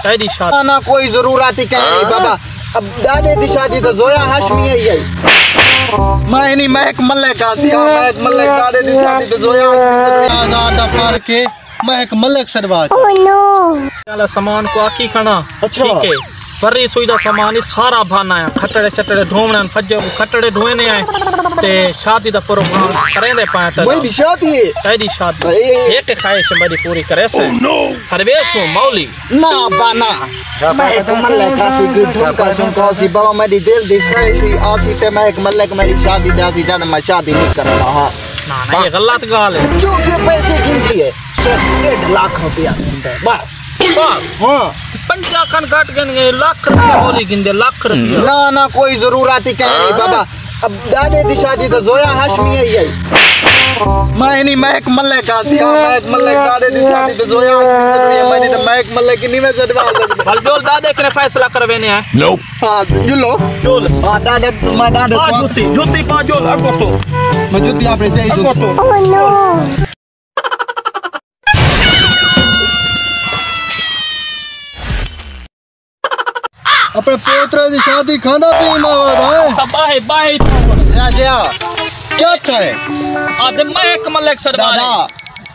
तेरी शादी ना कोई जरूरत ही कह नहीं बाबा। अब दादे दी शादी तो जोया हाशमी ही है। मैं नहीं महक मलिक आसिया महक मलिक दादे दी शादी तो जोया आजाद फर के महक मलिक सरवाज। ओह नो वाला सामान को आकी खाना। अच्छा। ठीक है वरी सुईदा सामान सारा भाना है खटड़े छटड़े ढोवण फज्जो खटड़े ढोने आए ते शादी दा प्रोग्राम करेंदे पाए त मेरी शादी है। तेरी शादी एक ख्वाहिश मेरी पूरी करे से सर्वेश हूं मौली ना बाना महक मलिक आसी की ढुमका झुमका सी बाबा मेरी दिल दी ख्वाहिश आसी ते महक मलिक मेरी शादी जाती जद मैं शादी नहीं कर रहा। ना ना ये गलत गाल है। जो के पैसे गिनती है 1.5 लाख रुपया बस। हाँ 50 खन काट गए लाख रुपया मौली गिंदे लाख रुपया। ना ना कोई जरूरत ही कह नहीं बाबा। अब दादे दी शादी तो जोया हाशमी ही है। मैं नहीं महक मलिक आसिया महक मलिक दादे दी शादी तो जोया हाशमी है। मैंने तो महक मलिक की नहीं मैं सदवा सकता। बलजोल दादे के फैसला करवेने हैं। नो हां जुलो जोल हां दादे मैं दादे जूती जूती पा जोल अगो तो मैं जूती आपने चाहिए तो। ओह नो अपने पोतरे की शादी खाना पीना है बाहे बाहे जा क्या है आदे महक मलिक सरदार दादा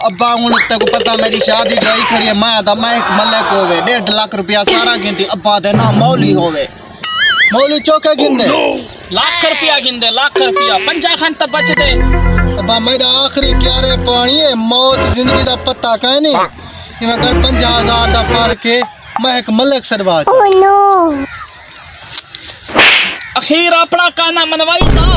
अब्बा हूं तक पता मेरी शादी गई खड़ी है मैं दा महक मलिक होवे 1.5 लाख रुपया सारा गिनती अब्बा दे ना मौली होवे मौली चौके गिनदे लाख रुपया गिनदे लाख रुपया 50 खन तक बच दे। अब्बा मेरा आखिरी क्यारे पानी है मौत जिंदगी दा पता कह नहीं कि अगर 50,000 दा फर्क है महक मलिक सरवाज। ओह नो अखीर अपना कहना मनवाई ना।